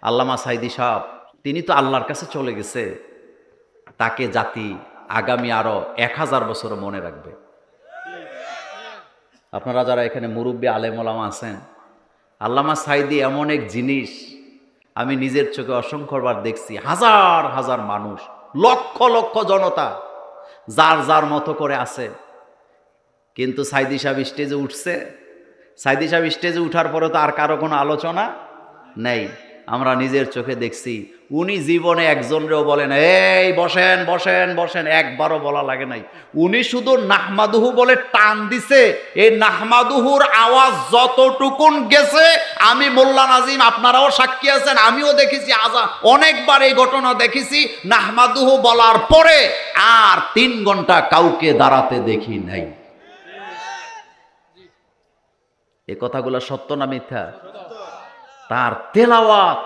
আল্লামা সাঈদী সাহেব তিনি তো আল্লাহর কাছে চলে গেছে, তাকে জাতি আগামী আরো 1000 বছর মনে রাখবে। আপনারা যারা এখানে মুরব্বী আলেম ওলামা আছেন, আল্লামা সাঈদী এমন এক জিনিস আমি নিজের চোখে অসংখ্যবার দেখছি। হাজার হাজার মানুষ, লক্ষ লক্ষ জনতা যার যার মতো করে আছে, কিন্তু সাঈদী সাহেব স্টেজে উঠছে। সাঈদী সাহেব স্টেজে উঠার পরে তো আর কারো কোনো আলোচনা নেই। আমরা নিজের চোখে দেখছি উনি জীবনে একজনরেও বলেন এই বসেন বসেন বসেন, একবারও বলা লাগে নাই। উনি শুধু নাহমাদুহু বলে টান দিছে। এই নাহমাদুহুর আওয়াজ যতটুকুন গেছে, আমি মোল্লা নাজিম, আপনারাও সাক্ষী আছেন, আমিও দেখেছি, অনেকবার এই ঘটনা দেখেছি। নাহমাদুহু বলার পরে আর 3 ঘন্টা কাউকে দাঁড়াতে দেখি নাই। এ কথাগুলো সত্য না মিথ্যা? তার তেলাওয়াত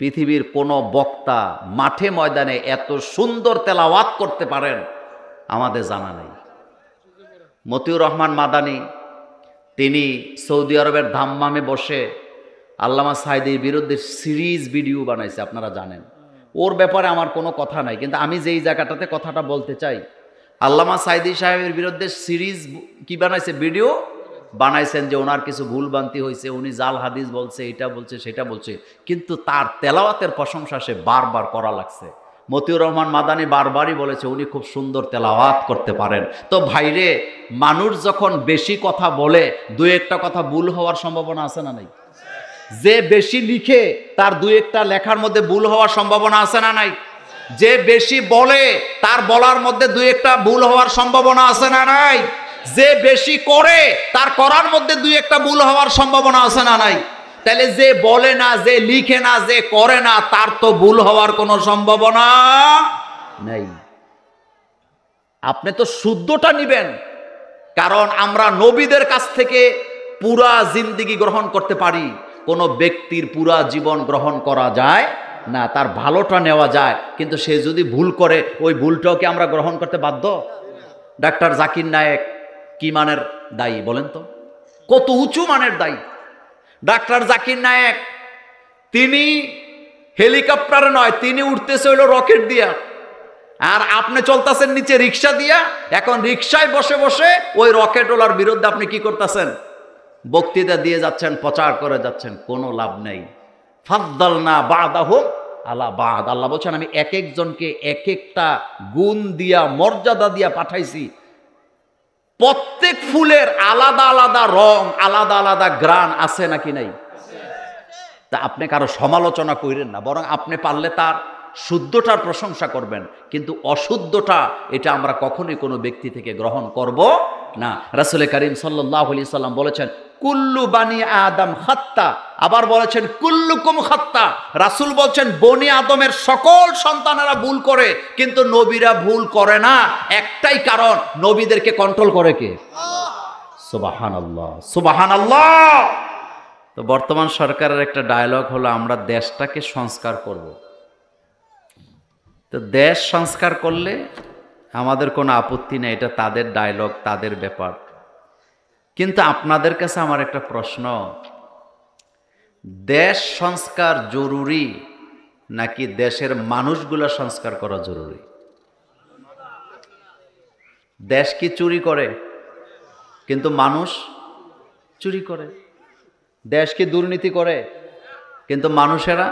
পৃথিবীর কোন বক্তা মাঠে ময়দানে এত সুন্দর তেলাওয়াত করতে পারেন আমাদের জানা নেই। মতিউর রহমান মাদানী তিনি সৌদি আরবের দাম্মামে বসে আল্লামা সাঈদীর বিরুদ্ধে সিরিজ ভিডিও বানাইছে, আপনারা জানেন। ওর ব্যাপারে আমার কোনো কথা নাই, কিন্তু আমি যেই জায়গাটাতে কথাটা বলতে চাই, আল্লামা সাঈদী সাহেবের বিরুদ্ধে সিরিজ কি বানাইছে, ভিডিও বানাইছেন যে ওনার কিছু ভুলভ্রান্তি হয়েছে, উনি জাল হাদিস বলছে, এটা বলছে সেটা বলছে, কিন্তু তার তেলাওয়াতের প্রশংসা সে বারবার করা লাগছে। মতিউর রহমান মাদানী বারবারই বলেছে উনি খুব সুন্দর তেলাওয়াত করতে পারেন। তো ভাইরে, মানুষ যখন বেশি কথা বলে 2-1টা কথা ভুল হওয়ার সম্ভাবনা আছে না নাই? যে বেশি লিখে তার 2-1টা লেখার মধ্যে ভুল হওয়ার সম্ভাবনা আছে না নাই? যে বেশি বলে তার বলার মধ্যে 2-1টা ভুল হওয়ার সম্ভাবনা আছে না নাই? যে বেশি করে তার করার মধ্যে 2-1টা ভুল হওয়ার সম্ভাবনা আছে না নাই? তাহলে যে বলে না, যে লিখে না, যে করে না, তার তো ভুল হওয়ার কোনো সম্ভাবনা নেই। আপনি তো শুদ্ধটা নিবেন, কারণ আমরা নবীদের কাছ থেকে পুরা জিন্দেগি গ্রহণ করতে পারি, কোনো ব্যক্তির পুরা জীবন গ্রহণ করা যায় না। তার ভালোটা নেওয়া যায়, কিন্তু সে যদি ভুল করে ওই ভুলটাও কি আমরা গ্রহণ করতে বাধ্য? ডাক্তার জাকির নায়েক কি মানের দায়ী বলেন তো? কত উঁচু মানের দায়ী ডাক্তার জাকির নায়েক। তিনি হেলিকপ্টারে নয়, তিনি উঠতেছে হইল রকেট দিয়া, আর আপনি চলতেছেন নিচে রিক্সা দিয়া। এখন রিক্সায় বসে বসে ওই রকেটওয়ালার বিরুদ্ধে আপনি কি করতেছেন? বক্তৃতা দিয়ে যাচ্ছেন, প্রচার করে যাচ্ছেন, কোনো লাভ নেই। ফাদ্দালনা বাদাহুম আলা বাদ। আল্লাহ বলছেন আমি এক একজনকে এক একটা গুণ দিয়া, মর্যাদা দিয়া পাঠাইছি। প্রত্যেক ফুলের আলাদা আলাদা রং, আলাদা আলাদা গ্রান আছে নাকি নাই? তা আপনি কারো সমালোচনা করেন না, বরং আপনি পারলে তার শুদ্ধটার প্রশংসা করবেন, কিন্তু অশুদ্ধটা এটা আমরা কখনোই কোনো ব্যক্তি থেকে গ্রহণ করব না। রাসূল করিম সাল্লাল্লাহু আলাইহি সাল্লাম বলেছেন কুল্লু বানি আদম খাত্তা, আবার বলেছেন কুল্লুকুম খাত্তা। রাসূল বলছেন বনি আদমের সকল সন্তানেরা ভুল করে, কিন্তু নবীরা ভুল করে না। একটাই কারণ, নবীদেরকে কন্ট্রোল করে কে? সুবহানাল্লাহ, সুবহানাল্লাহ। তো বর্তমান সরকারের একটা ডায়লগ হলো আমরা দেশটাকে সংস্কার করব। তো দেশ সংস্কার করলে আমাদের কোনো আপত্তি নেই, এটা তাদের ডায়লগ, তাদের ব্যাপার। কিন্তু আপনাদের কাছে আমার একটা প্রশ্ন, দেশ সংস্কার জরুরি নাকি দেশের মানুষগুলা সংস্কার করা জরুরি? দেশ কি চুরি করে? কিন্তু মানুষ চুরি করে। দেশ কি দুর্নীতি করে? কিন্তু মানুষেরা।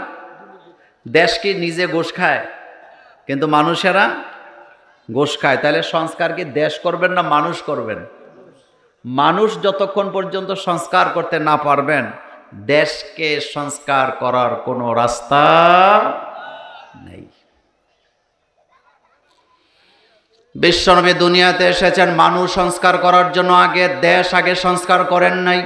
দেশ কি নিজে ঘুষ খায়? কিন্তু মানুষেরা ঘুষ খায়। তাহলে সংস্কার কি দেশ করবেন না মানুষ করবেন? মানুষ যতক্ষণ পর্যন্ত সংস্কার করতে না পারবেন, দেশকে সংস্কার করার কোনো রাস্তা নেই। বিশ্বনবী দুনিয়াতে এসেছেন মানুষ সংস্কার করার জন্য, দেশ আগে সংস্কার করেন নাই।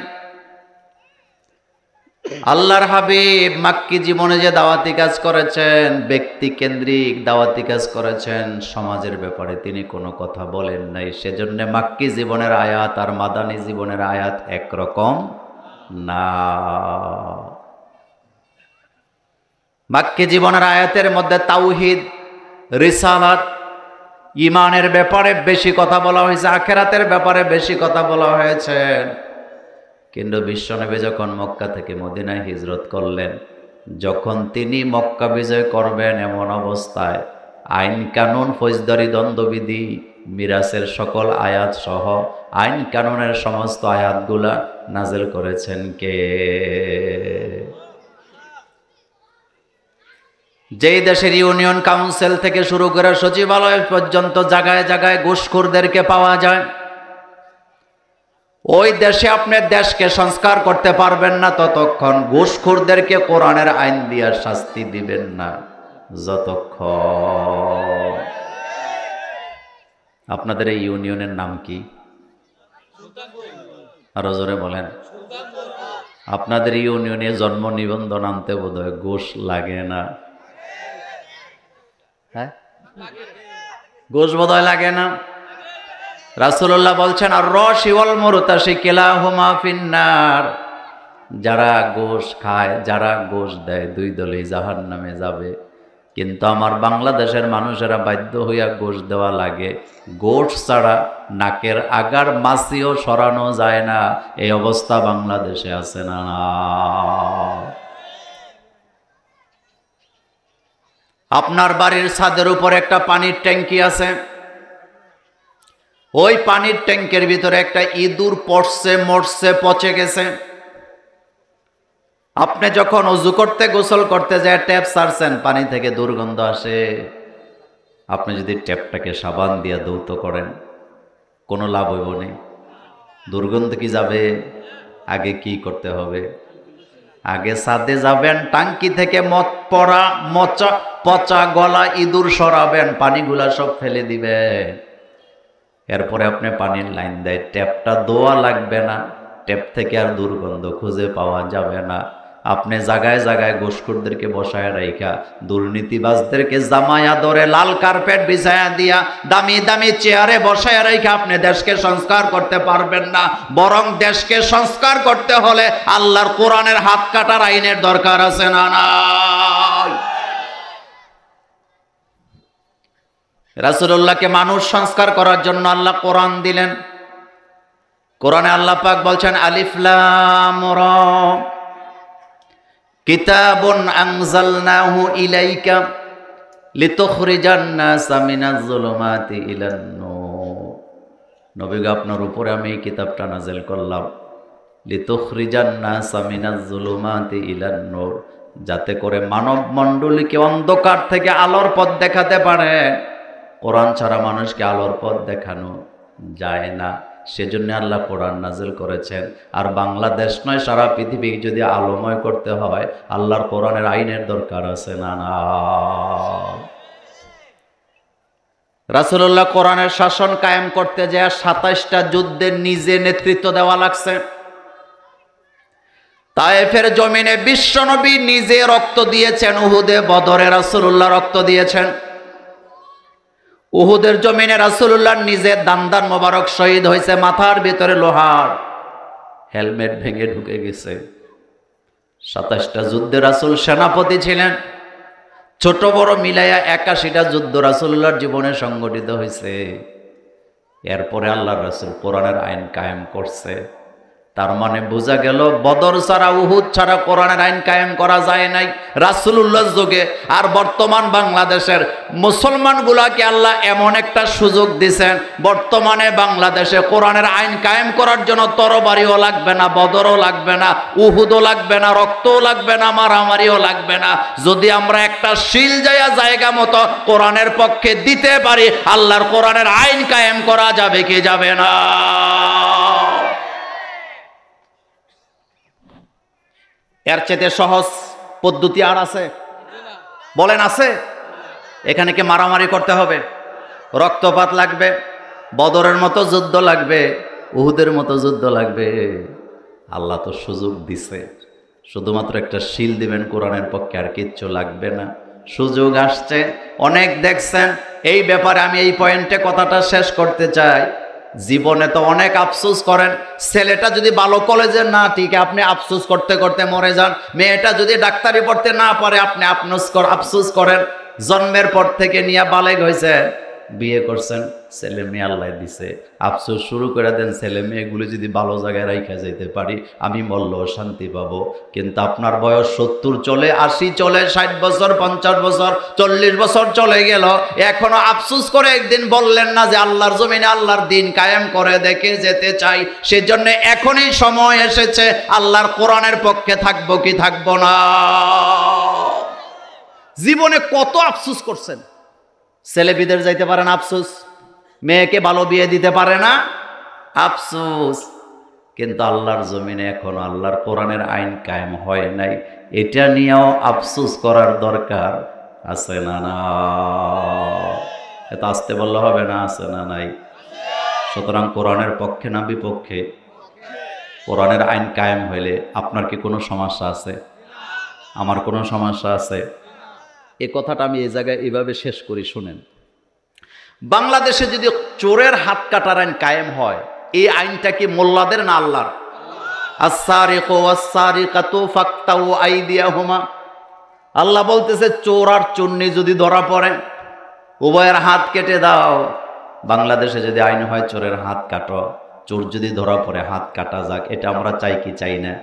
আল্লাহর হাবিব মাক্কি জীবনে যে দাওয়াতি কাজ করেছেন, ব্যক্তি কেন্দ্রিক দাওয়াতি কাজ করেছেন, সমাজের ব্যাপারে তিনি কোনো কথা বলেন নাই। সেজন্য মাক্কি জীবনের আয়াত আর মাদানী জীবনের আয়াত একরকম না। মাক্কি জীবনের আয়াতের মধ্যে তাওহীদ, রিসালাত, ঈমানের ব্যাপারে বেশি কথা বলা হয়েছে, আখিরাতের ব্যাপারে বেশি কথা বলা হয়েছে। কিন্তু বিশ্বনবী যখন মক্কা থেকে মদিনায় হিজরত করলেন, যখন তিনি মক্কা বিজয় করবেন এমন অবস্থায় আইন কানুন, ফৌজদারি দ্বন্দ্ববিধি, মিরাসের সকল আয়াত সহ আইন কানুনের সমস্ত আয়াতগুলা নাজেল করেছেন কে? যেই দেশের ইউনিয়ন কাউন্সিল থেকে শুরু করে সচিবালয় পর্যন্ত জায়গায় জায়গায় ঘুষখোরদেরকে পাওয়া যায়, ওই দেশে আপনি দেশকে সংস্কার করতে পারবেন না ততক্ষণ ঘুষখোরদেরকে কোরআনের আইন দিয়ে শাস্তি দিবেন না যতক্ষণ। আপনাদের এই ইউনিয়নের নাম কি? আরো জোরে বলেন। আপনাদের ইউনিয়নে জন্ম নিবন্ধন আনতে বোধহয় ঘুষ লাগে না? হ্যাঁ, ঘুষ বোধহয় লাগে না। রাসূলুল্লাহ বলছেন, আর রশি ওয়াল মুরতাশি কিলাহুমা ফিন্নার, যারা ঘুষ খায়, যারা ঘুষ দেয়, দুই দলই জাহান্নামে যাবে। কিন্তু আমার বাংলাদেশের মানুষেরা বাধ্য হইয়া ঘুষ দেওয়া লাগে। ঘুষ ছাড়া নাকের আগার মাছিও সরানো যায় না, এই অবস্থা বাংলাদেশে আছে না? আপনার বাড়ির ছাদের উপর একটা পানির ট্যাঙ্কি আছে, ওই পানির ট্যাঙ্কের ভিতরে একটা ইঁদুর পড়ছে, মরছে, পচে গেছে। আপনি যখন ওযু করতে, গোসল করতে যায় ট্যাপ ছাড়ছেন, পানি থেকে দুর্গন্ধ আসে। আপনি যদি ট্যাপটাকে সাবান দিয়ে ধৌত করেন, কোনো লাভ হইব না। দুর্গন্ধ কি যাবে? আগে কি করতে হবে? আগে ছাদে যাবেন, টাঙ্কি থেকে পচা গলা ইঁদুর সরাবেন, পানিগুলা সব ফেলে দিবেন। এরপরে আপনি পানির লাইন দেয়, ট্যাপটা ধোয়া লাগবে না, ট্যাপ থেকে আর দুর্গন্ধ খুঁজে পাওয়া যাবে না। আপনি জায়গায় জায়গায় ঘুষখোরদেরকে বসায় রাইখা, দুর্নীতিবাজদেরকে জামায়া ধরে লাল কার্পেট বিছায়া দিয়া, দামি দামি চেয়ারে বসায় রাইখা আপনি দেশকে সংস্কার করতে পারবেন না। বরং দেশকে সংস্কার করতে হলে আল্লাহর কোরআনের হাত কাটার আইনের দরকার আছে না? নাই। রাসূলুল্লাহকে মানুষ সংস্কার করার জন্য আল্লাহ কোরআন দিলেন। কোরআনে আল্লাহ পাক বলছেন, আলিফ লাম রা কিতাবুন আনজালনাহু ইলাইকা লিতুখরিজান নাসা মিনাজ যুলুমাতি ইলান নূর। নবী গো, আপনার উপরে আমি এই কিতাবটা নাযিল করলাম, লিতুখরিজান নাসা মিনাজ যুলুমাতি ইলান নূর, যাতে করে মানব মণ্ডলীকে অন্ধকার থেকে আলোর পথ দেখাতে পারে। কোরআন ছাড়া মানুষকে আলোর পথ দেখানো যায় না, সেজন্য আল্লাহ কোরআন নাজিল করেছেন। আর বাংলাদেশ নয়, সারা পৃথিবী যদি আলোময় করতে হয়, আল্লাহর কোরআনের আইনের দরকার আছে না? না। রাসূলুল্লাহ কোরআনের শাসন কায়েম করতে যায় 27টা যুদ্ধের নিজে নেতৃত্ব দেওয়া লাগছে। তায়েফের জমিনে বিশ্বনবী নিজে রক্ত দিয়েছেন, উহুদে বদরে রাসূলুল্লাহ রক্ত দিয়েছেন। উহুদের জমিনে রাসূলুল্লাহ নিজে দান মোবারক শহীদ হয়েছে, মাথার ভিতরে লোহার হেলমেট ভেঙে ঢুকে গেছে। 27টা যুদ্ধে রাসূল সেনাপতি ছিলেন, ছোট বড় মিলাইয়া 81টা যুদ্ধ রাসূলুল্লাহর জীবনে সংগঠিত হয়েছে। এরপরে আল্লাহর রাসূল কোরআনের আইন কায়েম করছে। তার মানে বোঝা গেল, বদর ছাড়া, উহুদ ছাড়া কোরআনের আইন কায়েম করা যায় নাই রাসূলুল্লাহর যুগে। আর বর্তমান বাংলাদেশের মুসলমানগুলাকে আল্লাহ এমন একটা সুযোগ দিয়েছেন, বর্তমানে বাংলাদেশে কোরআনের আইন কায়েম করার জন্য তরবারিও লাগবে না, বদরও লাগবে না, উহুদও লাগবে না, রক্তও লাগবে না, মারামারিও লাগবে না। যদি আমরা একটা শিল জায়গা মতো কোরআনের পক্ষে দিতে পারি, আল্লাহর কোরআনের আইন কায়েম করা যাবে কি যাবে না? এর চেয়ে সহজ পদ্ধতি আর আছে? বলেন, আছে? এখানে কি মারামারি করতে হবে? রক্তপাত লাগবে? বদরের মতো যুদ্ধ লাগবে? উহুদের মতো যুদ্ধ লাগবে? আল্লাহ তো সুযোগ দিছে, শুধুমাত্র একটা শিল দিবেন কোরআনের পক্ষে, আর কিচ্ছু লাগবে না। সুযোগ আসছে, অনেক দেখছেন। এই ব্যাপারে আমি এই পয়েন্টে কথাটা শেষ করতে চাই। জীবনে তো অনেক আফসোস করেন, ছেলেটা যদি ভালো কলেজে না ঠিক, আপনি আফসোস করতে করতে মরে যান। মেয়েটা যদি ডাক্তারি পড়তে না পারে, আপনি আফসোস করেন। জন্মের পর থেকে নিয়ে বালেগ হয়েছে, বিয়ে করছেন, ছেলে মেয়ে আল্লাহ দিছে, আফসোস শুরু করে দেন ছেলে মেয়েগুলো যদি ভালো জায়গায় রাইখা যেতে পারি আমি মরলেও শান্তি পাবো। কিন্তু আপনার বয়স 70 চলে, 80 চলে, 60 বছর, 50 বছর, 40 বছর চলে গেল, এখনো আফসোস করে একদিন বললেন না যে আল্লাহর জমিনে আল্লাহর দিন কায়েম করে দেখে যেতে চাই। সেজন্য এখনই সময় এসেছে আল্লাহর কোরআনের পক্ষে থাকবো কি থাকবো না। জীবনে কত আফসোস করছেন, ছেলে বিদেশ যাইতে পারে না আফসোস, মেয়েকে ভালো বিয়ে দিতে পারে না আফসোস। কিন্তু আল্লাহর জমিনে এখনো আল্লাহর কোরআনের আইন কায়েম হয় নাই, এটা নিয়েও আফসোস করার দরকার আছে না? না, এটা আসতে বললে হবে না, আছে না নাই? সুতরাং কোরআনের পক্ষে না বিপক্ষে? কোরআনের আইন কায়েম হইলে আপনার কি কোনো সমস্যা আছে? আমার কোনো সমস্যা আছে? এ কথাটা আমি এই জায়গায় এভাবে শেষ করি, শুনেন। বাংলাদেশে যদি চোরের হাত কাটার আইন কায়েম হয়, এই আইনটা কি মোল্লাদের না আল্লাহর? আস-সারিকু ওয়াস-সারিকাতু ফাকতাউ আইদিয়াহুমা। আল্লাহ বলতেছে চোর আর চুন্নি যদি ধরা পড়ে উভয়ের হাত কেটে দাও। বাংলাদেশে যদি আইন হয় চোরের হাত কাটো, চোর যদি ধরা পড়ে হাত কাটা যাক, এটা আমরা চাই কি চাই না?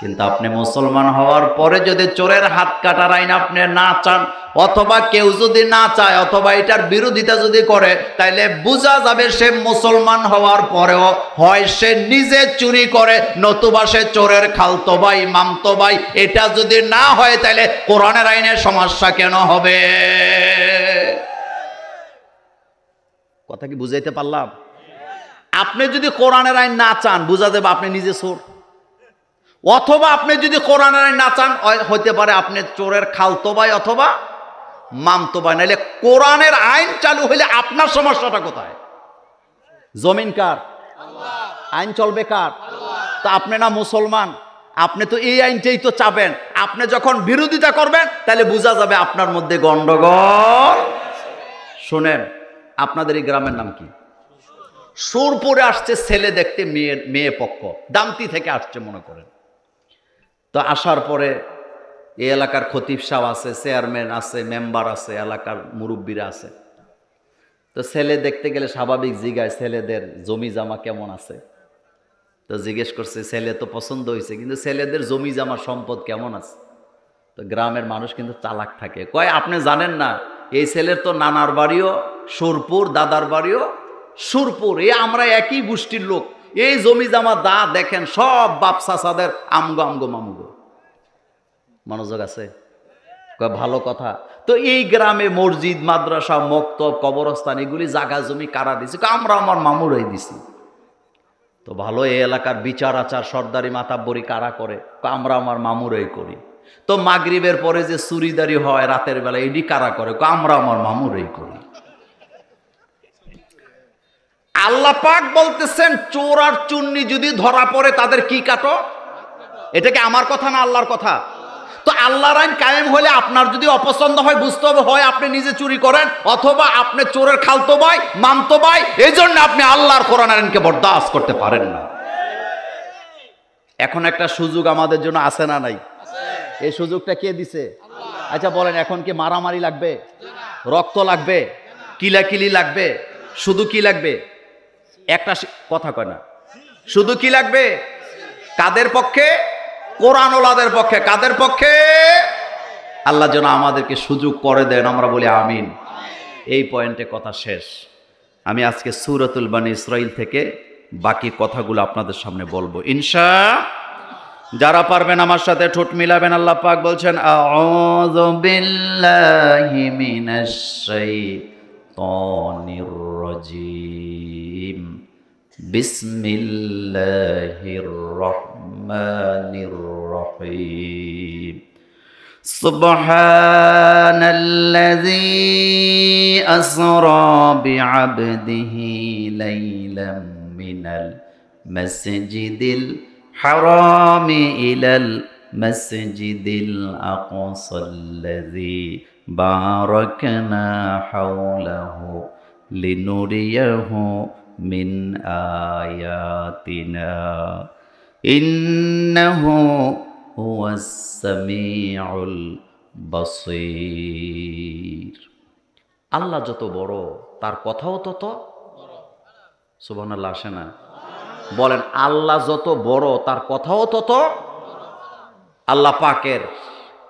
কিন্তু আপনি মুসলমান হওয়ার পরে যদি চোরের হাত কাটার আইন আপনি না চান, অথবা কেউ যদি না চায়, অথবা এটার বিরোধিতা যদি করে, তাইলে বোঝা যাবে সে মুসলমান হওয়ার পরেও হয় সে নিজে চুরি করে, নতুবা সে চোরের খালতো ভাই মামতো ভাই। এটা যদি না হয় তাহলে কোরআনের আইনের সমস্যা কেন হবে? কথা কি বুঝাইতে পারলাম? আপনি যদি কোরআনের আইন না চান, বোঝা যাবে আপনি নিজে চোর। অথবা আপনি যদি কোরআনের আইন না চান, হইতে পারে আপনি চোরের খালতো ভাই অথবা মামতো ভাই। নাইলে কোরআনের আইন চালু হইলে আপনার সমস্যাটা কোথায়? জমিন কার? আইন চলবে কার? তা আপনি না মুসলমান, আপনি তো এই আইনটাই তো চাবেন। আপনি যখন বিরোধিতা করবেন তাহলে বোঝা যাবে আপনার মধ্যে গন্ডগোল। শুনেন, আপনাদের এই গ্রামের নাম কি? সুরপুরে আসছে ছেলে দেখতে, মেয়ে পক্ষ দামতি থেকে আসছে মনে করেন। তো আসার পরে এই এলাকার খতিব সাহেব আছে, চেয়ারম্যান আছে, মেম্বার আছে, এলাকার মুরব্বীরা আছে। তো ছেলে দেখতে গেলে স্বাভাবিক জিজ্ঞাসা, ছেলেদের জমি জামা কেমন আছে? তো জিজ্ঞেস করছে, ছেলে তো পছন্দ হয়েছে, কিন্তু ছেলেদের জমি জামা সম্পদ কেমন আছে? তো গ্রামের মানুষ কিন্তু চালাক থাকে, কয় আপনি জানেন না এই ছেলের তো নানার বাড়িও সুরপুর, দাদার বাড়িও সুরপুর, এই আমরা একই গোষ্ঠীর লোক, এই জমি জামা দা দেখেন সব বাপ চাচাদের আমগো আমগো মামুগো। মনোযোগ আছে? কয় ভালো কথা। তো এই গ্রামে মসজিদ, মাদ্রাসা, মক্তব, কবরস্থান এগুলি জায়গা জমি কারা দিছে? আমরা আমার মামুরাই দিছি। তো ভালো, এই এলাকার বিচার আচার সর্দারি মাতাব্বরি কারা করে? আমরা আমার মামুরাই করি। তো মাগরিবের পরে যে চুরিদারি হয় রাতের বেলা, এডি কারা করে? আমরা আমার মামুরাই করি। আল্লাহ পাক বলতেছেন চোর আর চুন্নি যদি ধরা পড়ে তাদের কি কাটো? এটা কি আমার কথা না আল্লাহর কথা? তো আল্লাহর আইন কায়েম হলে আপনার যদি অপছন্দ হয়, বুঝতে হবে হয় আপনি নিজে চুরি করেন, অথবা আপনি চোরের খালতো ভাই মামতো ভাই, এই জন্য আপনি আল্লাহর কোরআন আইনকে বরদাস্ত করতে পারেন না। এখন একটা সুযোগ আমাদের জন্য আছে না নাই? এই সুযোগটা কে দিছে? আচ্ছা বলেন, এখন কি মারামারি লাগবে? রক্ত লাগবে? কিলাকিলি লাগবে? শুধু কি লাগবে? একটা কথা কয় না, শুধু কি লাগবে? কাদের পক্ষে? কোরআনওয়ালাদের পক্ষে। কাদের পক্ষে? আল্লাহ যেন আমাদেরকে সুযোগ করে দেন, আমরা বলি আমিন। এই পয়েন্টে কথা শেষ। আমি আজকে সূরাতুল বানী ইসরাঈল থেকে বাকি কথাগুলো আপনাদের সামনে বলবো ইনশাআল্লাহ। যারা পারবেন আমার সাথে ঠোঁট মিলাবেন। আল্লাহ পাক বলছেন, আউযু বিল্লাহি মিনাশ শাইতানির রাজীম, বিসমিল্লাহির রহমানির রহিম। সুবহানাল্লাযী আসরা বিআবদিহি লাইলাম মিনাল মাসজিদিল হারামি ইলাল মাসজিদিল আকসাল্লাযী বারাকনা হাওলাহু লিনুরিয়াহু মিন আয়াতিনা ইন্নাহু হুয়াস সামিউল বাসীর। আল্লাহ যত বড় তার কথাও তত। সুবহানাল্লাহ আসে না? বলেন, আল্লাহ যত বড় তার কথাও তত। আল্লাহ পাকের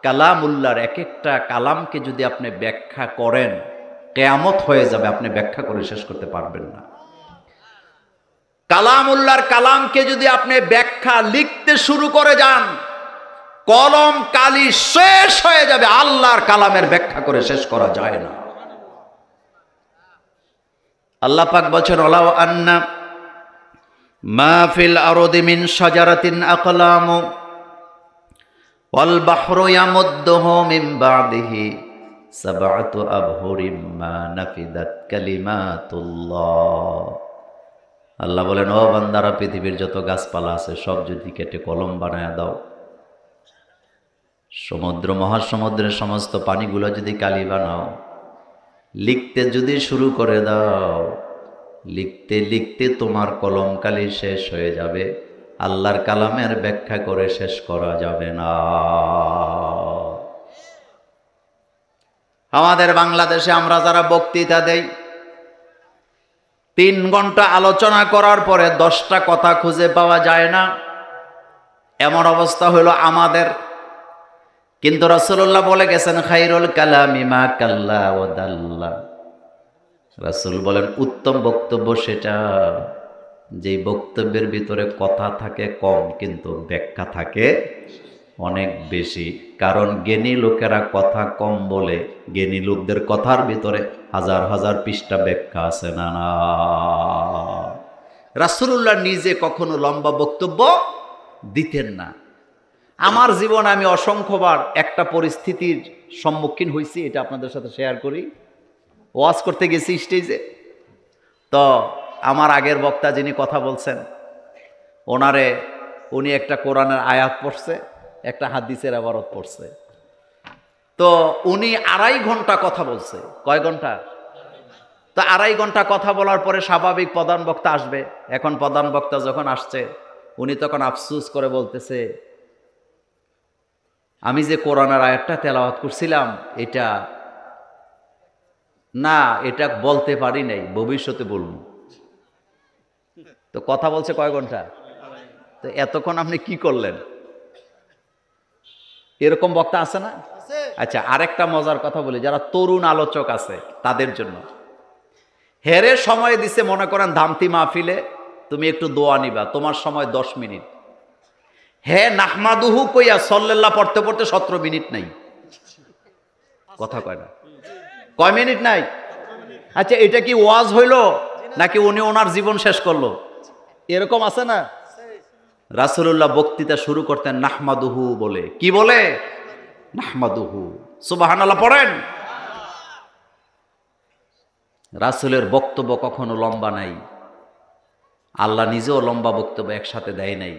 কালামুল্লাহর এক একটা কালামকে যদি আপনি ব্যাখ্যা করেন, কিয়ামত হয়ে যাবে, আপনি ব্যাখ্যা করে শেষ করতে পারবেন না। কালামুল্লাহর কালামকে যদি আপনি ব্যাখ্যা লিখতে শুরু করে যান, কলম কালি শেষ হয়ে যাবে, আল্লাহর কালামের ব্যাখ্যা করে শেষ করা যায় না। আল্লাহ পাক বলেন, ওয়ালাউ আন্না মা ফিল আরদি মিন শাজারাতিন আকলামু ওয়াল বাহরু ইয়ামুদ্দুহু মিন বা'দিহি সাবআতু আবহুরিম মা নাফিদাত কালিমাতুল্লাহ। আল্লাহ বলেন, ও বান্দারা, পৃথিবীর যত গাছপালা আছে সব যদি কেটে কলম বানায় দাও, সমুদ্র মহাসমুদ্রের সমস্ত পানিগুলো যদি কালি বানাও, লিখতে যদি শুরু করে দাও, লিখতে লিখতে তোমার কলম কালি শেষ হয়ে যাবে, আল্লাহর কালামের ব্যাখ্যা করে শেষ করা যাবে না। আমাদের বাংলাদেশে আমরা যারা বক্তৃতা দেই, 3 ঘন্টা আলোচনা করার পরে 10টা কথা খুঁজে পাওয়া যায় না, এমন অবস্থা হলো আমাদের। কিন্তু রাসূলুল্লাহ বলে গেছেন, খায়রুল কালামি মা কাল্লা ওয়া দাল্লা। রাসূল বলেন, উত্তম বক্তব্য সেটা যেই বক্তব্যের ভিতরে কথা থাকে কম কিন্তু ব্যাখ্যা থাকে অনেক বেশি। কারণ জ্ঞানী লোকেরা কথা কম বলে, জ্ঞানী লোকদের কথার ভিতরে হাজার হাজার পৃষ্ঠা ব্যাখ্যা আছে। না না, রাসূলুল্লাহ নিজে কখনো লম্বা বক্তব্য দিতেন না। আমার জীবনে আমি অসংখ্যবার একটা পরিস্থিতির সম্মুখীন হয়েছি, এটা আপনাদের সাথে শেয়ার করি। ওয়াজ করতে গেছি স্টেজে, তো আমার আগের বক্তা যিনি কথা বলছেন, উনি একটা কোরআনের আয়াত পড়ছে, একটা হাদিসের ইবারত পড়ছে। তো উনি 2.5 ঘন্টা কথা বলছে। কয় ঘন্টা? তো 2.5 ঘন্টা কথা বলার পরে স্বাভাবিক প্রধান বক্তা আসবে। এখন প্রধান বক্তা যখন আসছে, উনি তখন আফসোস করে বলতেছে, আমি যে কোরআনের আয়াতটা তেলাওয়াত করছিলাম এটা বলতে পারি নাই, ভবিষ্যতে বলবো। তো কথা বলছে কয় ঘন্টা? তো এতক্ষণ আপনি কি করলেন? এরকম বক্তা আছে না? আচ্ছা, আরেকটা মজার কথা বলি, যারা তরুণ আলোচক আছে তাদের জন্য। হেরে সময় দিছে, মনে করেন ধামতি মাহফিলে তুমি একটু দোয়া নিবা, তোমার সময় 10 মিনিট। হে নাহমাদুহু কইয়া সাল্লাল্লাহ পড়তে পড়তে 17 মিনিট নাই। কথা কয় না? কয় মিনিট নাই? আচ্ছা, এটা কি ওয়াজ হইল নাকি উনি ওনার জীবন শেষ করলো? এরকম আছে না? রাসূলুল্লাহ বক্তৃতা শুরু করতেন নাহমাদুহু বলে। কি বলে? নাহমাদুহু। সুবহানাল্লাহ পড়েন। রাসূলের বক্তব্য কখনো লম্বা নাই, আল্লাহ নিজেও লম্বা বক্তব্য একসাথে দেয় নাই।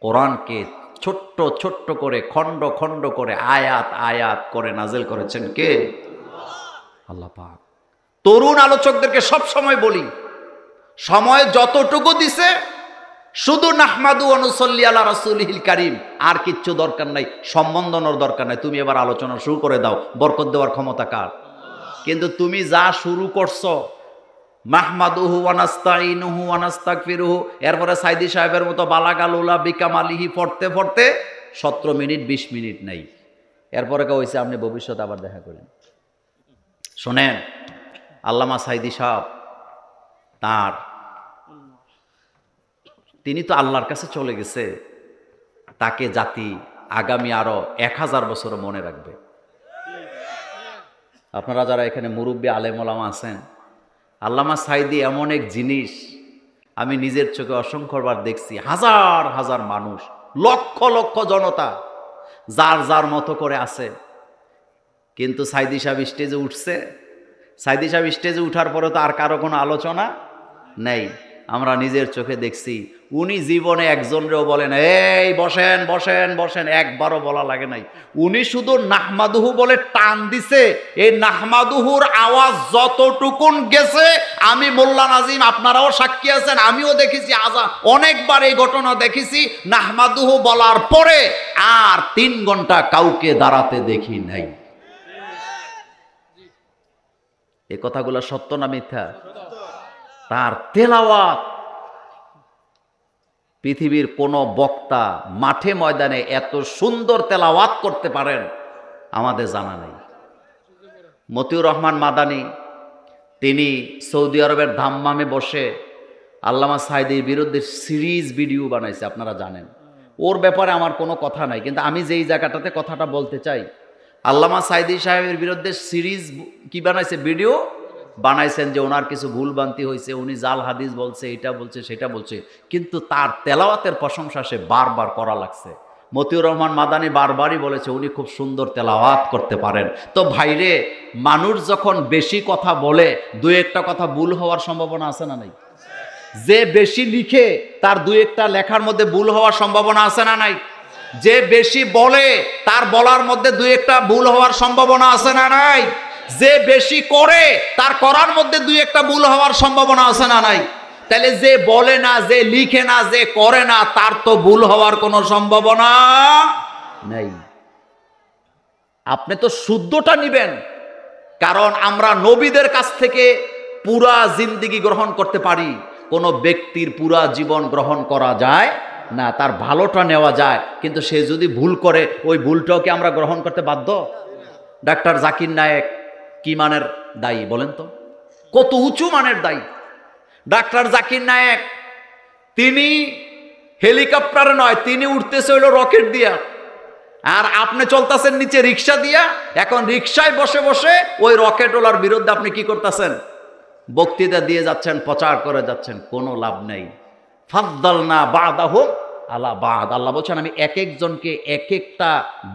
কোরআনকে ছোট্ট ছোট্ট করে, খণ্ড খণ্ড করে, আয়াত আয়াত করে নাজিল করেছেন কে? আল্লাহ পাক। তরুণ আলোচকদেরকে সব সময় বলি, সময় যতটুকু দিছে শুধু নাহমাদু ওয়া নুসাল্লি আলা রাসূলিহিল কারীম, আর কিচ্ছু দরকার নাই, সম্বন্ধনের দরকার নাই। তুমি এবার আলোচনা শুরু করে দাও, বরকত দেওয়ার ক্ষমতা কার? কিন্তু তুমি যা শুরু করছো, মাহমাদুহু ওয়া নাস্তাইনুহু ওয়া নাস্তাগফিরুহু, এরপরে সাইদি সাহেবের মতো বালাগালুলা বিকামালিহি পড়তে পড়তে 17 মিনিট 20 মিনিট নাই। এরপরে কে হইছে আপনি ভবিষ্যতে আবার দেখা করেন। শোনেন, আল্লামা সাইদি সাহেব তিনি তো আল্লাহর কাছে চলে গেছে, তাকে জাতি আগামী আরো 1000 বছর মনে রাখবে। আপনারা যারা এখানে মুরব্বী আলেম ওলামা আছেন, আল্লামা সাইদি এমন এক জিনিস আমি নিজের চোখে অসংখ্যবার দেখছি। হাজার হাজার মানুষ, লক্ষ লক্ষ জনতা যার যার মতো করে আছে, কিন্তু সাইদি সাহেব স্টেজে উঠছে। সাইদি সাহেব স্টেজে উঠার পরে তো আর কারো কোনো আলোচনা নেই। আমরা নিজের চোখে দেখছি, উনি জীবনে একজনরেও বলেন এই বসেন বসেন বসেন, একবারও বলা লাগে নাই। উনি শুধু নাহমাদুহু বলে টান দিছে। এই নাহমাদুহুর আওয়াজ যতটুকুন গেছে, আমি মোল্লা নাজিম, আপনারাও সাক্ষী আছেন, আমিও দেখেছি, অনেকবার এই ঘটনা দেখেছি। নাহমাদুহু বলার পরে আর 3 ঘন্টা কাউকে দাঁড়াতে দেখি নাই। এই কথাগুলো সত্য না মিথ্যা? তার তেলাওয়াত পৃথিবীর কোন বক্তা মাঠে ময়দানে এত সুন্দর তেলাওয়াত করতে পারেন আমাদের জানা নেই। মতিউর রহমান মাদানী তিনি সৌদি আরবের দাম্মামে বসে আল্লামা সাঈদীর বিরুদ্ধে সিরিজ ভিডিও বানাইছে, আপনারা জানেন। ওর ব্যাপারে আমার কোনো কথা নাই, কিন্তু আমি যেই জায়গাটাতে কথাটা বলতে চাই, আল্লামা সাঈদী সাহেবের বিরুদ্ধে সিরিজ কি বানাইছে, ভিডিও বানাইছেন যে ওনার কিছু ভুলভ্রান্তি হয়েছে, উনি জাল হাদিস বলছে, এটা বলছে সেটা বলছে, কিন্তু তার তেলাওয়াতের প্রশংসা সে বারবার করা লাগছে। মতিউর রহমান মাদানী বারবারই বলেছে উনি খুব সুন্দর তেলাওয়াত করতে পারেন। তো ভাইরে, মানুষ যখন বেশি কথা বলে দুই একটা কথা ভুল হওয়ার সম্ভাবনা আছে না নাই? যে বেশি লিখে তার দুই একটা লেখার মধ্যে ভুল হওয়ার সম্ভাবনা আছে না নাই? যে বেশি বলে তার বলার মধ্যে দুই একটা ভুল হওয়ার সম্ভাবনা আছে না নাই? যে বেশি করে তার করার মধ্যে দুই একটা ভুল হওয়ার সম্ভাবনা আছে না নাই? তাহলে যে বলে না, যে লিখে না, যে করে না, তার তো ভুল হওয়ার কোনো সম্ভাবনা নেই। আপনি তো শুদ্ধটা নিবেন, কারণ আমরা নবীদের কাছ থেকে পুরা জিন্দেগি গ্রহণ করতে পারি, কোনো ব্যক্তির পুরা জীবন গ্রহণ করা যায় না। তার ভালোটা নেওয়া যায়, কিন্তু সে যদি ভুল করে ওই ভুলটাও কি আমরা গ্রহণ করতে বাধ্য? ডাক্তার জাকির নায়েক কি মানের দায়ী বলেন তো? কত উঁচু মানের দায়ী ডাক্তার জাকির নায়েক। তিনি হেলিকপ্টারে নয়, তিনি উঠতেছে হইল রকেট দিয়া, আর আপনি চলতেছেন নিচে রিক্সা দিয়া। এখন রিক্সায় বসে বসে ওই রকেটওয়ালার বিরুদ্ধে আপনি কি করতেছেন? বক্তৃতা দিয়ে যাচ্ছেন, প্রচার করে যাচ্ছেন, কোনো লাভ নেই। ফাদ্দালনা বাদাহুম আলা বাদ, আল্লাহ বলছেন আমি এক একজনকে এক একটা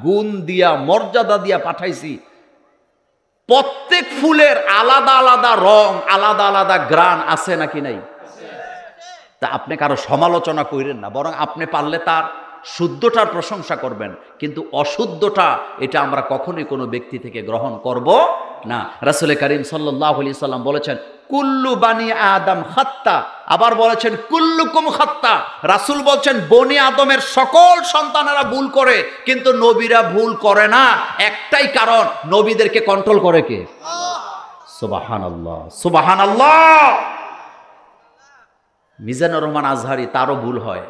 গুণ দিয়া, মর্যাদা দিয়া পাঠাইছি। প্রত্যেক ফুলের আলাদা আলাদা রং, আলাদা আলাদা গ্রান আছে নাকি নাই? তা আপনি কারো সমালোচনা করেন না, বরং আপনি পারলে তার শুদ্ধটার প্রশংসা করবেন, কিন্তু অশুদ্ধটা এটা আমরা কখনোই কোনো ব্যক্তি থেকে গ্রহণ করব না। রাসূল করিম সাল্লাল্লাহু আলাইহি সাল্লাম বলেছেন কুল্লু বানি আদম খাত্তা, আবার বলেছেন কুল্লুকুম খাত্তা। রাসূল বলছেন বনি আদমের সকল সন্তানেরা ভুল করে, কিন্তু নবীরা ভুল করে না। একটাই কারণ, নবীদেরকে কন্ট্রোল করে কে? সুবহানাল্লাহ, সুবহানাল্লাহ। মিজানুর রহমান আজহারি, তারও ভুল হয়।